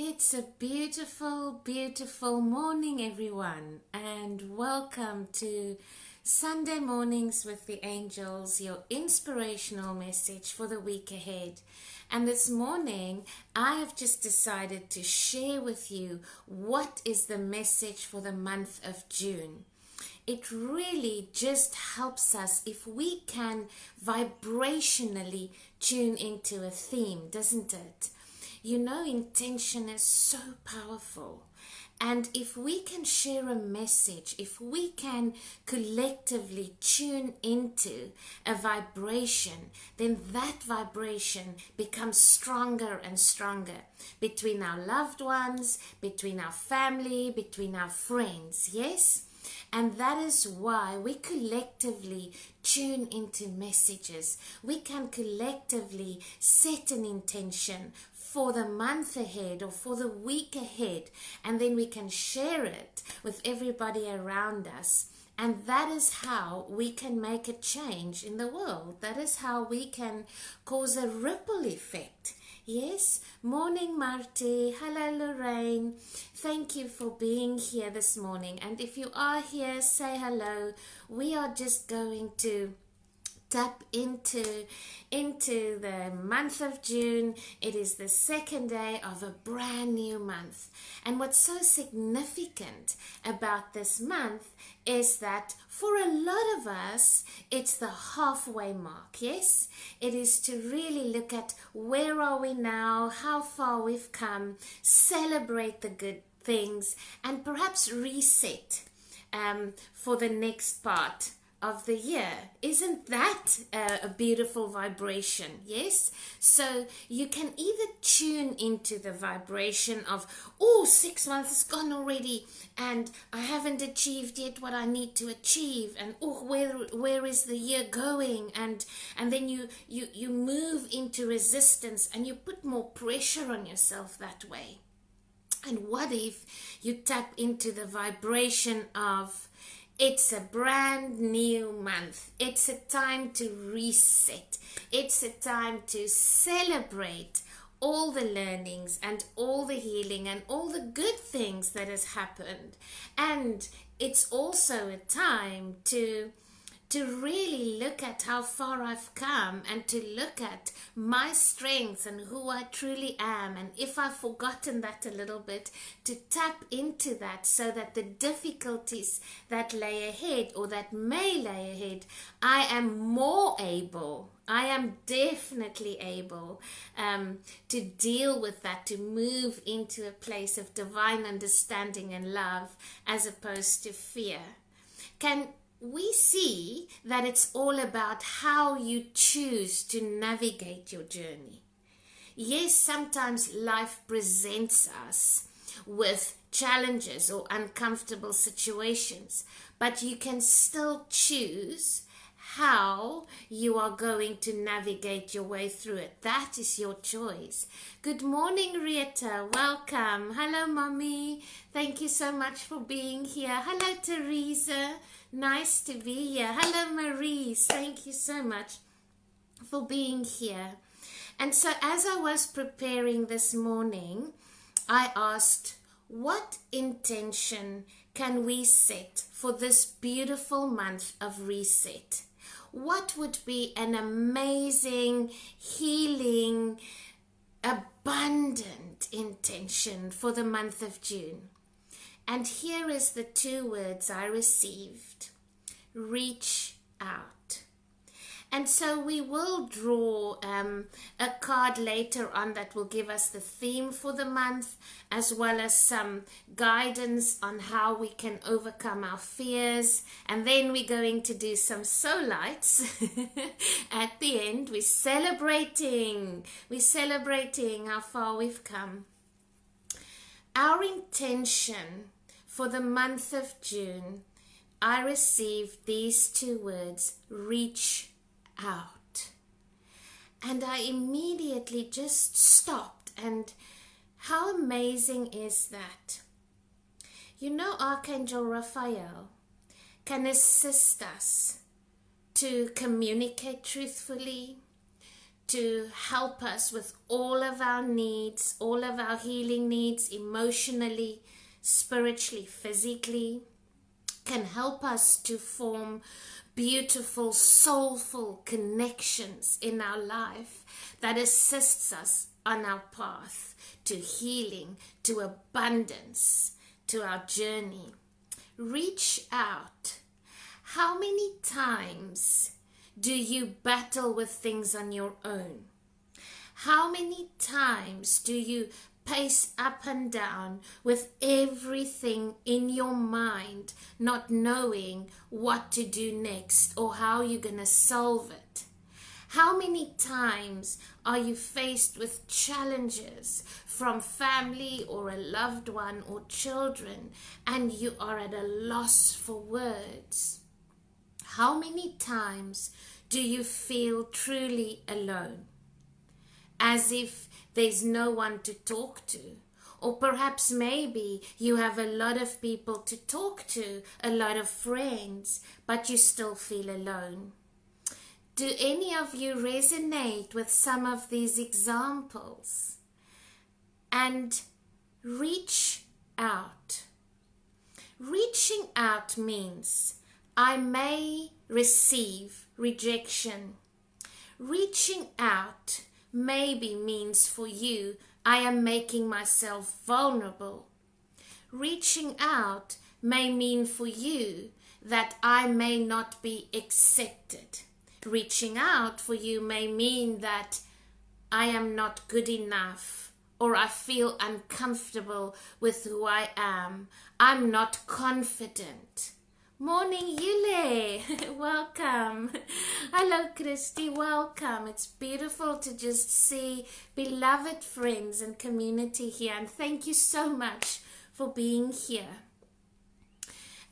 It's a beautiful, beautiful morning, everyone, and welcome to Sunday Mornings with the Angels, your inspirational message for the week ahead. And this morning, I have just decided to share with you what is the message for the month of June. It really just helps us if we can vibrationally tune into a theme, doesn't it? You know, intention is so powerful. And if we can share a message, if we can collectively tune into a vibration, then that vibration becomes stronger and stronger between our loved ones, between our family, between our friends. Yes? And that is why we collectively tune into messages. We can collectively set an intention for the month ahead or for the week ahead, and then we can share it with everybody around us. And that is how we can make a change in the world. That is how we can cause a ripple effect. Yes, morning Marty, hello Lorraine, thank you for being here this morning. And if you are here, say hello. We are just going to tap into the month of June. It is the second day of a brand new month. And what's so significant about this month is that for a lot of us, it's the halfway mark, yes? It is to really look at where are we now, how far we've come, celebrate the good things, and perhaps reset for the next part of the year. Isn't that a beautiful vibration? Yes. So you can either tune into the vibration of, oh, 6 months has gone already and I haven't achieved yet what I need to achieve, and oh, where is the year going, and then you move into resistance and you put more pressure on yourself that way. And what if you tap into the vibration of, it's a brand new month. It's a time to reset. It's a time to celebrate all the learnings and all the healing and all the good things that has happened. And it's also a time to really look at how far I've come, and to look at my strengths and who I truly am. And if I've forgotten that a little bit, to tap into that so that the difficulties that lay ahead or that may lay ahead, I am more able. I am definitely able to deal with that, to move into a place of divine understanding and love as opposed to fear. Can we see that it's all about how you choose to navigate your journey? Yes, sometimes life presents us with challenges or uncomfortable situations, but you can still choose how you are going to navigate your way through it. That is your choice. Good morning, Rita. Welcome. Hello, Mommy. Thank you so much for being here. Hello, Teresa. Nice to be here. Hello, Maurice. Thank you so much for being here. And so as I was preparing this morning, I asked, what intention can we set for this beautiful month of reset? What would be an amazing, healing, abundant intention for the month of June? And here is the 2 words I received: reach out. And so we will draw a card later on that will give us the theme for the month, as well as some guidance on how we can overcome our fears. And then we're going to do some soul lights at the end. We're celebrating how far we've come. Our intention for the month of June, I received these 2 words: reach out. And I immediately just stopped. And how amazing is that? You know, Archangel Raphael can assist us to communicate truthfully, to help us with all of our needs, all of our healing needs, emotionally, spiritually, physically, can help us to form beautiful, soulful connections in our life that assists us on our path to healing, to abundance, to our journey. Reach out. How many times do you battle with things on your own? How many times do you pace up and down with everything in your mind, not knowing what to do next or how you're going to solve it? How many times are you faced with challenges from family or a loved one or children, and you are at a loss for words? How many times do you feel truly alone, as if there's no one to talk to? Or perhaps maybe you have a lot of people to talk to, a lot of friends, but you still feel alone. Do any of you resonate with some of these examples? And reach out. Reaching out means I may receive rejection. Reaching out maybe means for you, I am making myself vulnerable. Reaching out may mean for you that I may not be accepted. Reaching out for you may mean that I am not good enough, or I feel uncomfortable with who I am. I'm not confident. Morning, Yule. Welcome. Hello, Christy. Welcome. It's beautiful to just see beloved friends and community here. And thank you so much for being here.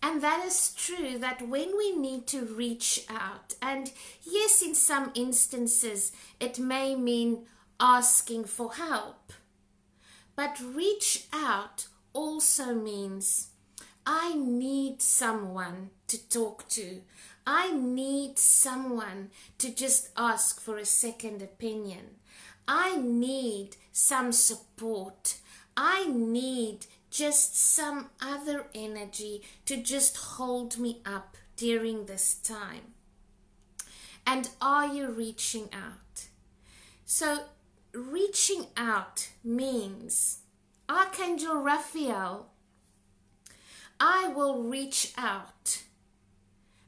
And that is true, that when we need to reach out, and yes, in some instances, it may mean asking for help. But reach out also means I need someone to talk to. I need someone to just ask for a second opinion. I need some support. I need just some other energy to just hold me up during this time. And are you reaching out? So reaching out means, Archangel Raphael, I will reach out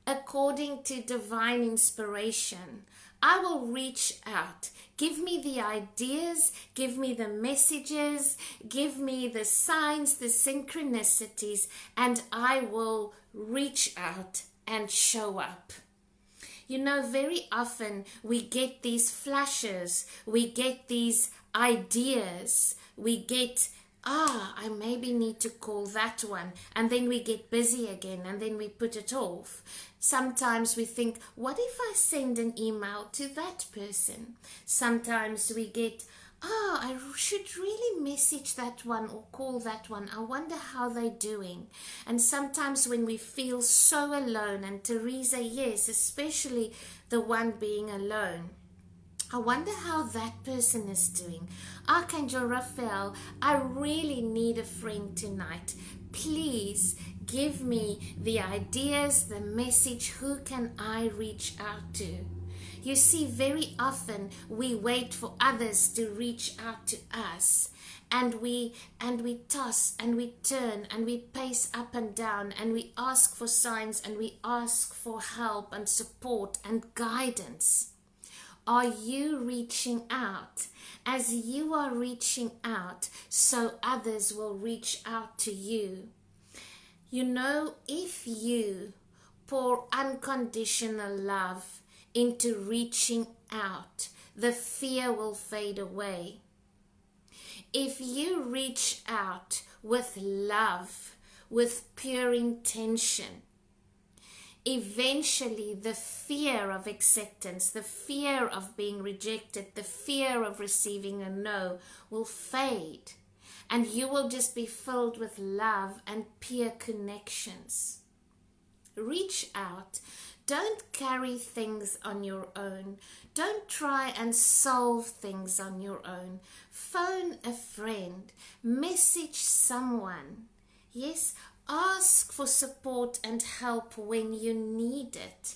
according to divine inspiration. I will reach out. Give me the ideas, give me the messages, give me the signs, the synchronicities, and I will reach out and show up. You know, very often we get these flashes, we get these ideas, we get, I maybe need to call that one, and then we get busy again, and then we put it off. Sometimes we think, what if I send an email to that person? Sometimes we get, I should really message that one or call that one. I wonder how they're doing. And sometimes when we feel so alone, and Teresa, yes, especially the one being alone, I wonder how that person is doing. Archangel Raphael, I really need a friend tonight. Please give me the ideas, the message. Who can I reach out to? You see, very often we wait for others to reach out to us. And we toss and we turn and we pace up and down and we ask for signs and we ask for help and support and guidance. Are you reaching out? As you are reaching out, so others will reach out to you. You know, if you pour unconditional love into reaching out, the fear will fade away. If you reach out with love, with pure intention, eventually the fear of acceptance, the fear of being rejected, the fear of receiving a no will fade, and you will just be filled with love and pure connections. Reach out. Don't carry things on your own. Don't try and solve things on your own. Phone a friend. Message someone. Yes, ask for support and help when you need it.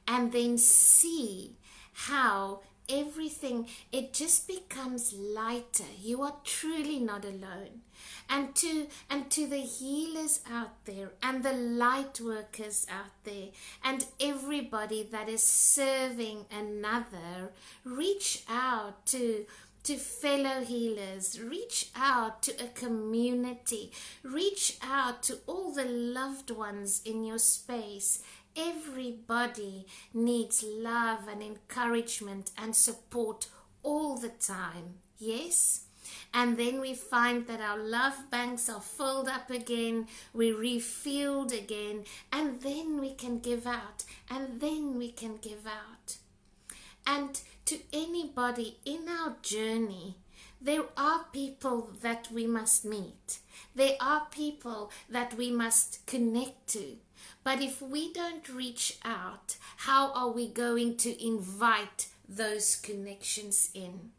And then see how everything, it just becomes lighter. You are truly not alone. And to the healers out there and the light workers out there and everybody that is serving another, reach out to fellow healers, reach out to a community, reach out to all the loved ones in your space. Everybody needs love and encouragement and support all the time. Yes? And then we find that our love banks are filled up again, we're refueled again, and then we can give out, and then we can give out. And to anybody in our journey, there are people that we must meet. There are people that we must connect to. But if we don't reach out, how are we going to invite those connections in?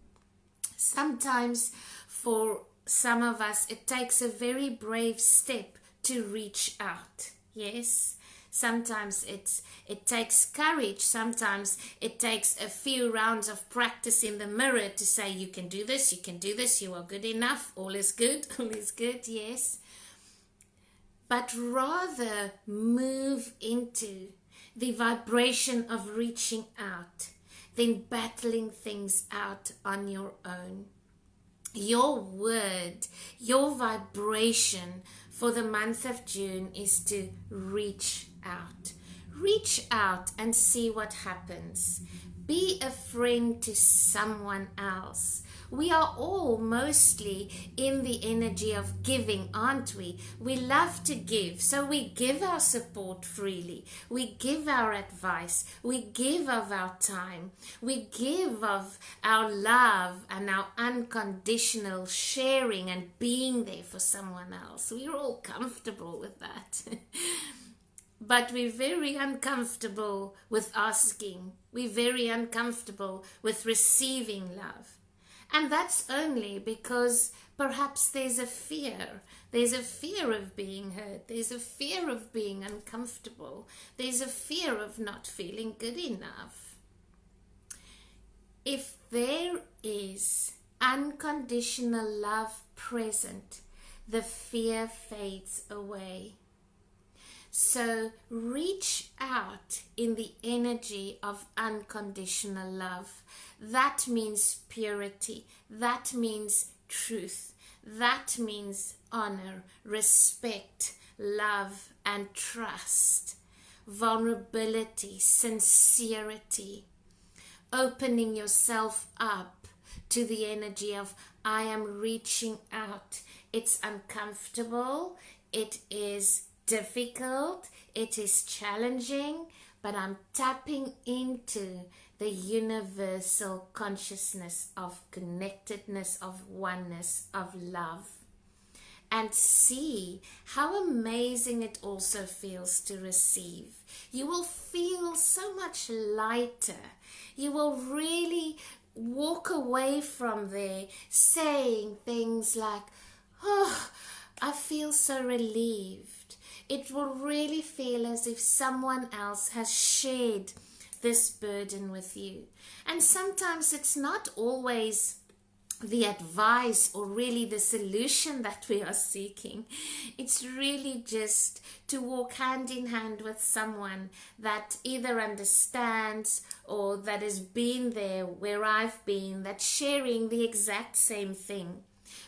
Sometimes for some of us, it takes a very brave step to reach out. Yes? Sometimes it takes courage. Sometimes it takes a few rounds of practice in the mirror to say, you can do this, you are good enough, all is good, yes. But rather move into the vibration of reaching out than battling things out on your own. Your word, your vibration for the month of June is to reach out. Reach out and see what happens. Be a friend to someone else. We are all mostly in the energy of giving, aren't we? We love to give, so we give our support freely. We give our advice. We give of our time. We give of our love and our unconditional sharing and being there for someone else. We're all comfortable with that. But we're very uncomfortable with asking. We're very uncomfortable with receiving love. And that's only because perhaps there's a fear. There's a fear of being hurt. There's a fear of being uncomfortable. There's a fear of not feeling good enough. If there is unconditional love present, the fear fades away. So reach out in the energy of unconditional love. That means purity. That means truth. That means honor, respect, love, and trust. Vulnerability, sincerity. Opening yourself up to the energy of, I am reaching out. It's uncomfortable. It is difficult, it is challenging, but I'm tapping into the universal consciousness of connectedness, of oneness, of love. And see how amazing it also feels to receive. You will feel so much lighter. You will really walk away from there saying things like, oh, I feel so relieved. It will really feel as if someone else has shared this burden with you. And sometimes it's not always the advice or really the solution that we are seeking. It's really just to walk hand in hand with someone that either understands or that has been there where I've been, that's sharing the exact same thing.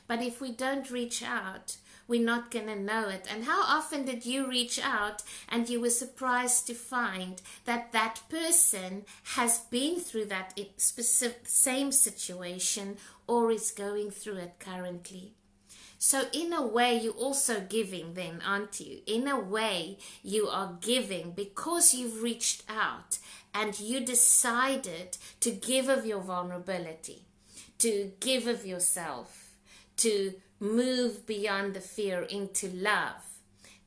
But if we don't reach out, we're not going to know it. And how often did you reach out and you were surprised to find that that person has been through that specific same situation or is going through it currently? So in a way, you're also giving then, aren't you? In a way, you are giving because you've reached out and you decided to give of your vulnerability, to give of yourself, to move beyond the fear into love.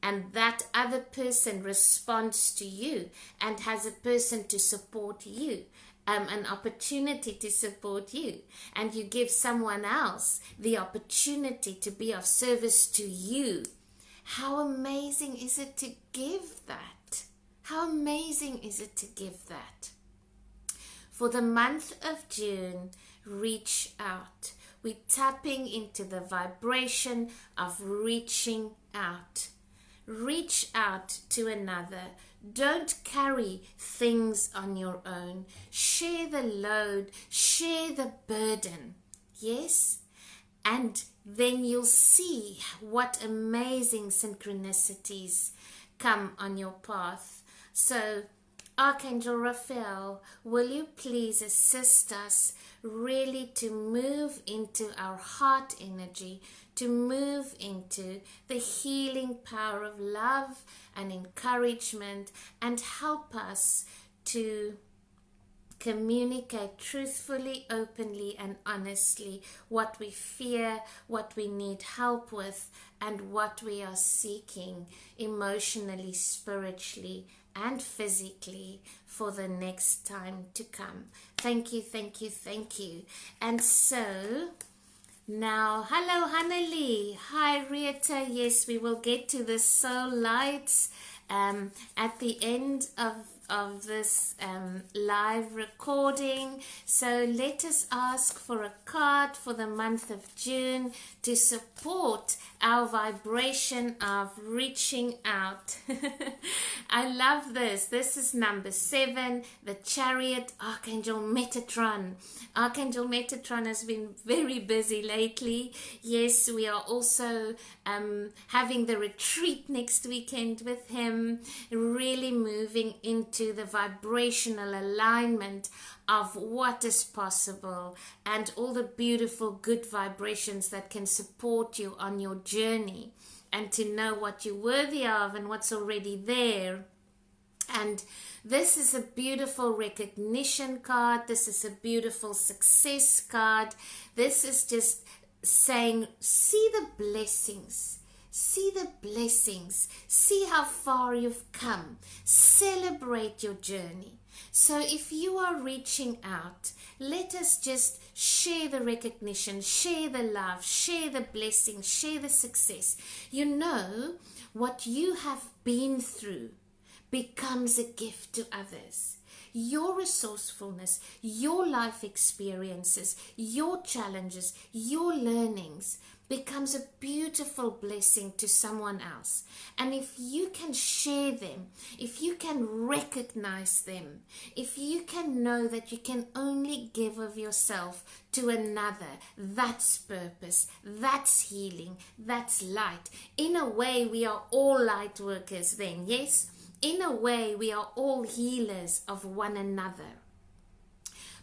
and that other person responds to you and has a person to support you, an opportunity to support you, and you give someone else the opportunity to be of service to you. How amazing is it to give that? How amazing is it to give that? For the month of June, reach out. We're tapping into the vibration of reaching out. Reach out to another. Don't carry things on your own. Share the load. Share the burden. Yes? And then you'll see what amazing synchronicities come on your path. So, Archangel Raphael, will you please assist us really to move into our heart energy, to move into the healing power of love and encouragement, and help us to communicate truthfully, openly, and honestly what we fear, what we need help with, and what we are seeking emotionally, spiritually, and physically for the next time to come. Thank you, thank you, thank you. And so now, hello Hanali, hi Rita. Yes, we will get to the soul lights at the end of this live recording. So let us ask for a card for the month of June to support our vibration of reaching out. I love this. This is number 7, the Chariot, Archangel Metatron. Archangel Metatron has been very busy lately. Yes, we are also having the retreat next weekend with him, really moving into the vibrational alignment of what is possible and all the beautiful good vibrations that can support you on your journey, and to know what you're worthy of and what's already there. And this is a beautiful recognition card. This is a beautiful success card. This is just saying, see the blessings. See the blessings. See how far you've come. Celebrate your journey. So if you are reaching out, let us just share the recognition, share the love, share the blessing, share the success. You know, what you have been through becomes a gift to others. Your resourcefulness, your life experiences, your challenges, your learnings becomes a beautiful blessing to someone else. And if you can share them, if you can recognize them, if you can know that you can only give of yourself to another, that's purpose, that's healing, that's light. In a way, we are all light workers then, yes? In a way, we are all healers of one another.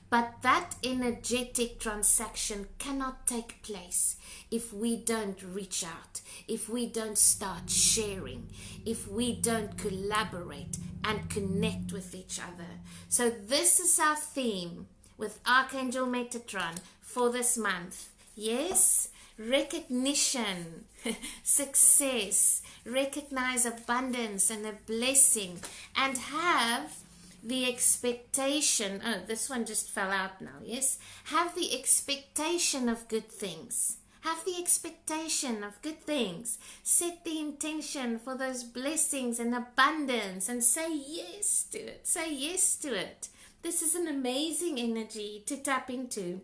But that energetic transaction cannot take place if we don't reach out, if we don't start sharing, if we don't collaborate and connect with each other. So this is our theme with Archangel Metatron for this month. Yes? Recognition, success, recognize abundance and a blessing, and have the expectation. Oh, this one just fell out now. Yes, have the expectation of good things. Have the expectation of good things. Set the intention for those blessings and abundance and say yes to it. Say yes to it. This is an amazing energy to tap into.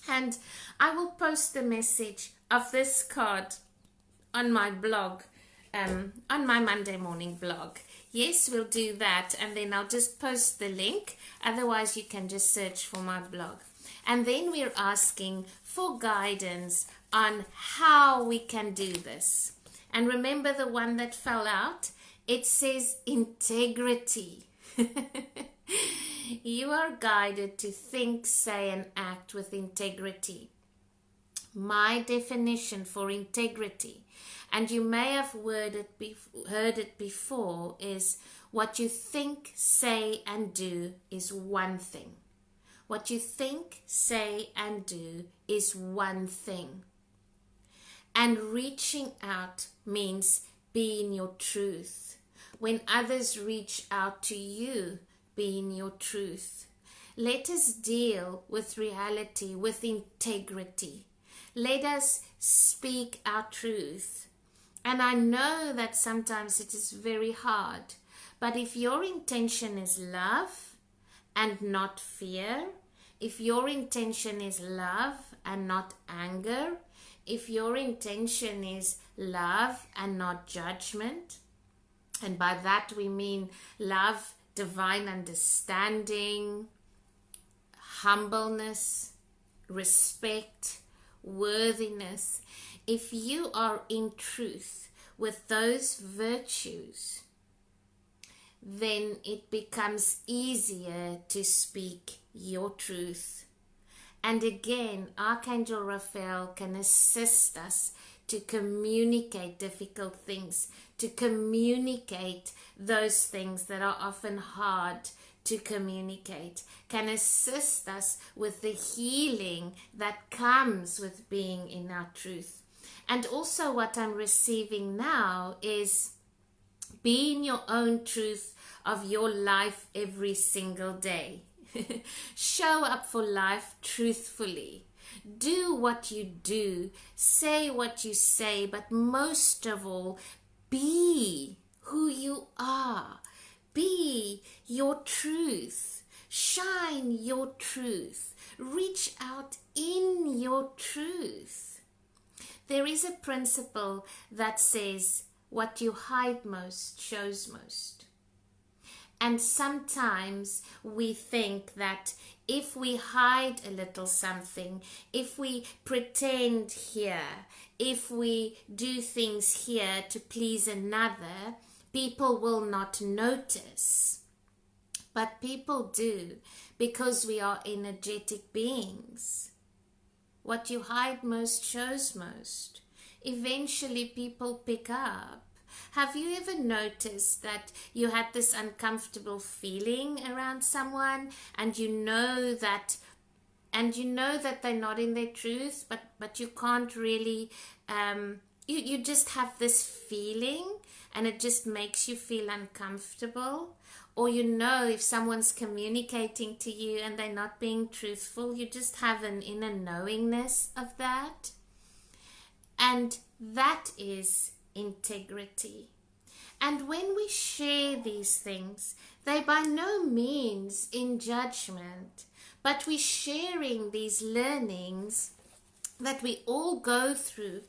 And I will post the message of this card on my blog, on my Monday morning blog. Yes, we'll do that, and then I'll just post the link. Otherwise, you can just search for my blog. And then we're asking for guidance on how we can do this. And remember the one that fell out? It says integrity. You are guided to think, say, and act with integrity. My definition for integrity, and you may have heard it before, is what you think, say, and do is one thing. What you think, say, and do is one thing. And reaching out means be in your truth. When others reach out to you, be in your truth. Let us deal with reality with integrity. Let us speak our truth. And I know that sometimes it is very hard, but if your intention is love and not fear, if your intention is love and not anger, if your intention is love and not judgment, and by that we mean love, divine understanding, humbleness, respect, worthiness, if you are in truth with those virtues, then it becomes easier to speak your truth. And again, Archangel Raphael can assist us to communicate difficult things, to communicate those things that are often hard to communicate, can assist us with the healing that comes with being in our truth. And also what I'm receiving now is be in your own truth of your life every single day. Show up for life truthfully. Do what you do. Say what you say. But most of all, be who you are. Be your truth. Shine your truth. Reach out in your truth. There is a principle that says what you hide most shows most. And sometimes we think that if we hide a little something, if we pretend here, if we do things here to please another, people will not notice. But people do, because we are energetic beings. What you hide most shows most. Eventually people pick up. Have you ever noticed that you had this uncomfortable feeling around someone and you know that they're not in their truth, but you can't really, you just have this feeling and it just makes you feel uncomfortable? Or you know if someone's communicating to you and they're not being truthful, you just have an inner knowingness of that. And that is integrity. And when we share these things, they by no means in judgment, but we're sharing these learnings that we all go through.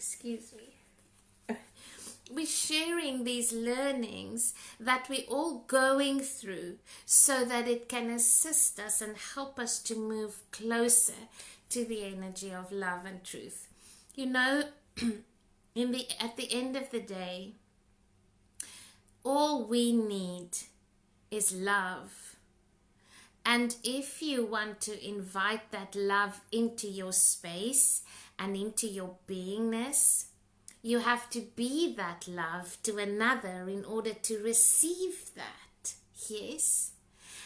We're sharing these learnings that we're all going through so that it can assist us and help us to move closer to the energy of love and truth. You know, at the end of the day, all we need is love. And if you want to invite that love into your space and into your beingness, you have to be that love to another in order to receive that. Yes?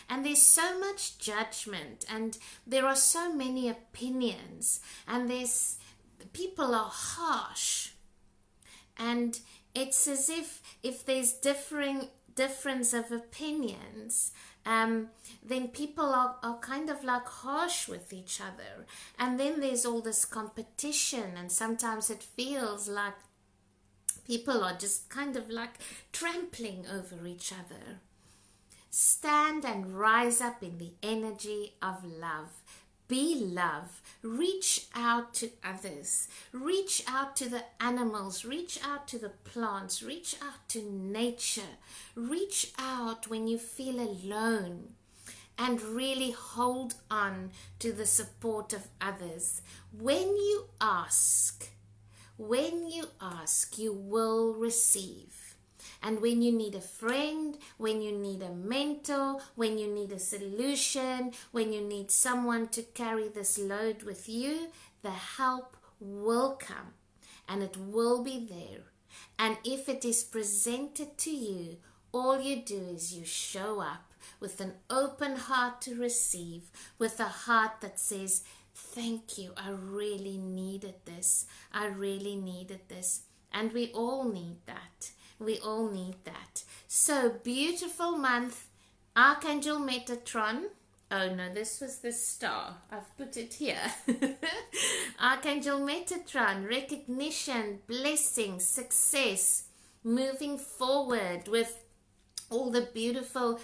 And there's so much judgment and there are so many opinions and people are harsh. And it's as if there's difference of opinions, then people are kind of like harsh with each other. And then there's all this competition, and sometimes it feels like people are just kind of like trampling over each other. Stand and rise up in the energy of love. Be love. Reach out to others. Reach out to the animals. Reach out to the plants. Reach out to nature. Reach out when you feel alone. And really hold on to the support of others. When you ask, you will receive. And when you need a friend, when you need a mentor, when you need a solution, when you need someone to carry this load with you, the help will come and it will be there. And if it is presented to you, all you do is you show up with an open heart to receive, with a heart that says, thank you, I really needed this. I really needed this. And we all need that. We all need that. So, beautiful month, Archangel Metatron. Oh no, this was the star. I've put it here. Archangel Metatron, recognition, blessing, success, moving forward with all the beautiful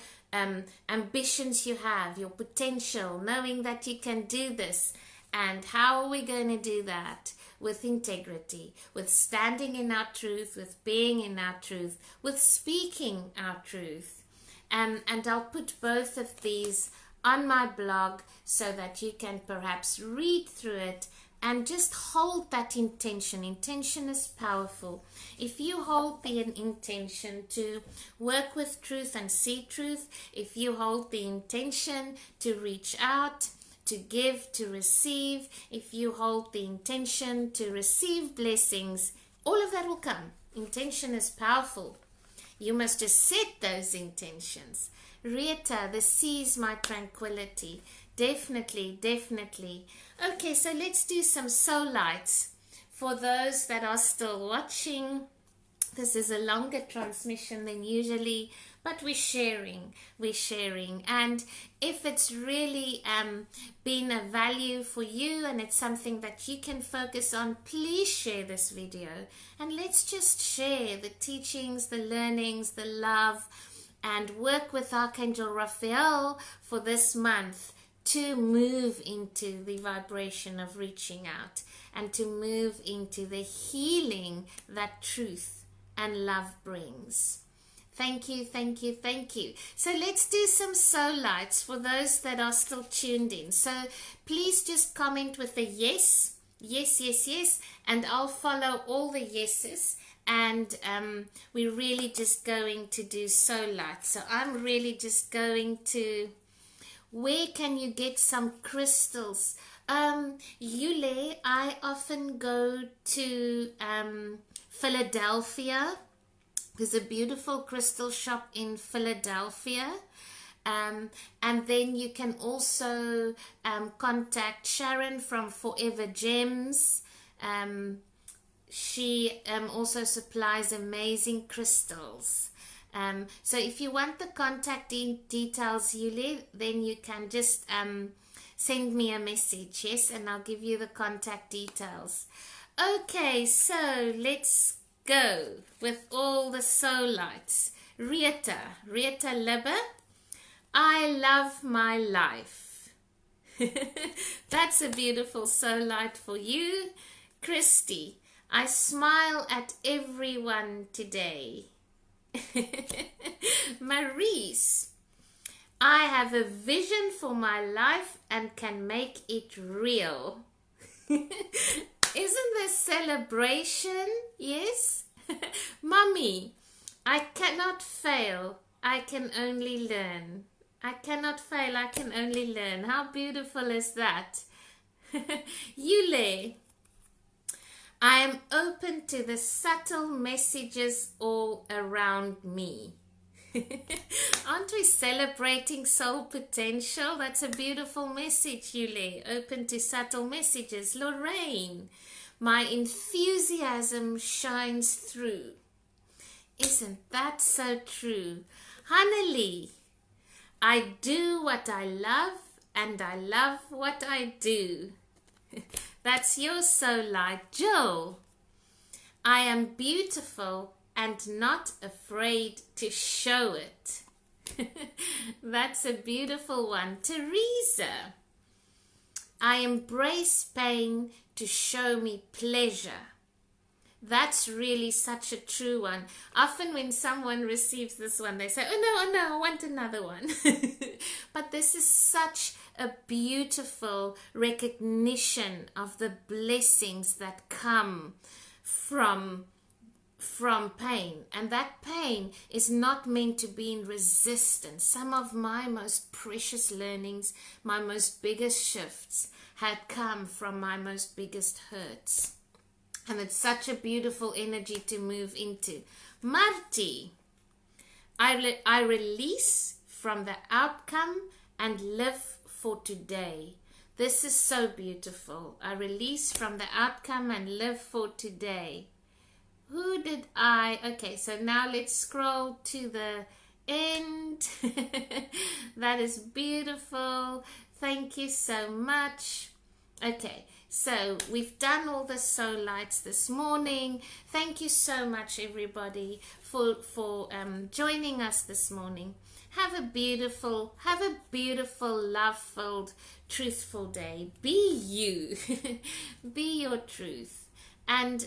ambitions you have, your potential, knowing that you can do this. And how are we going to do that? With integrity, with standing in our truth, with being in our truth, with speaking our truth. And I'll put both of these on my blog so that you can perhaps read through it and just hold that intention. Intention is powerful. If you hold the intention to work with truth and see truth, if you hold the intention to reach out, to give, to receive, if you hold the intention to receive blessings, all of that will come. Intention is powerful. You must just set those intentions. Rita, the sea is my tranquility. Definitely, definitely. Okay, so let's do some soul lights. For those that are still watching, this is a longer transmission than usually, but we're sharing. And if it's really been a value for you and it's something that you can focus on, please share this video. And let's just share the teachings, the learnings, the love, and work with Archangel Raphael for this month to move into the vibration of reaching out and to move into the healing that truth and love brings. Thank you, thank you, thank you. So let's do some soul lights for those that are still tuned in. So please just comment with a yes, yes, yes, yes, and I'll follow all the yeses. And we're really just going to do soul lights. So I'm really just going to, where can you get some crystals? Yule, I often go to Philadelphia. There's a beautiful crystal shop in Philadelphia. And then you can also contact Sharon from Forever Gems. She also supplies amazing crystals. So if you want the contact details, Yuli, then you can just send me a message, yes, and I'll give you the contact details. Okay, so let's go with all the soul lights. Rita Libber, I love my life. That's a beautiful soul light for you. Christy, I smile at everyone today. Maurice, I have a vision for my life and can make it real. Isn't this celebration? Yes. Mummy, I cannot fail. I can only learn. I cannot fail. I can only learn. How beautiful is that? Yule, I am open to the subtle messages all around me. Aren't we celebrating soul potential? That's a beautiful message, Yule. Open to subtle messages. Lorraine, my enthusiasm shines through. Isn't that so true? Hanali, I do what I love and I love what I do. That's your soul light. Joel, I am beautiful and not afraid to show it. That's a beautiful one. Teresa, I embrace pain to show me pleasure. That's really such a true one. Often when someone receives this one, they say, oh no, I want another one. But this is such a beautiful recognition of the blessings that come from pain. And that pain is not meant to be in resistance. Some of my most precious learnings, my most biggest shifts had come from my most biggest hurts. And it's such a beautiful energy to move into. Marty, I release from the outcome and live for today. This is so beautiful. I release from the outcome and live for today. Who did I? Okay, so now let's scroll to the end. That is beautiful. Thank you so much. Okay, so we've done all the soul lights this morning. Thank you so much, everybody, for joining us this morning. Have a beautiful, love-filled, truthful day. Be you. Be your truth. And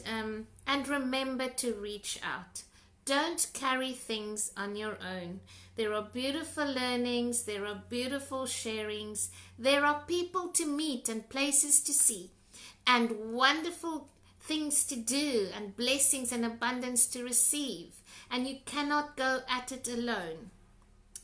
remember to reach out. Don't carry things on your own. There are beautiful learnings, there are beautiful sharings, there are people to meet and places to see, and wonderful things to do, and blessings and abundance to receive. And you cannot go at it alone.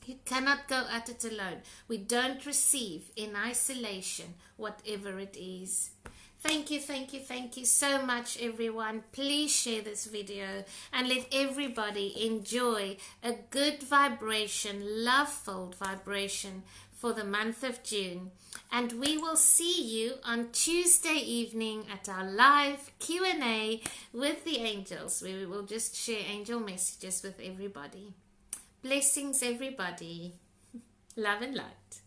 You cannot go at it alone. We don't receive in isolation, whatever it is. Thank you so much, everyone. Please share this video and let everybody enjoy a good vibration, love-filled vibration for the month of June. And we will see you on Tuesday evening at our live Q&A with the angels, where we will just share angel messages with everybody. Blessings, everybody. Love and light.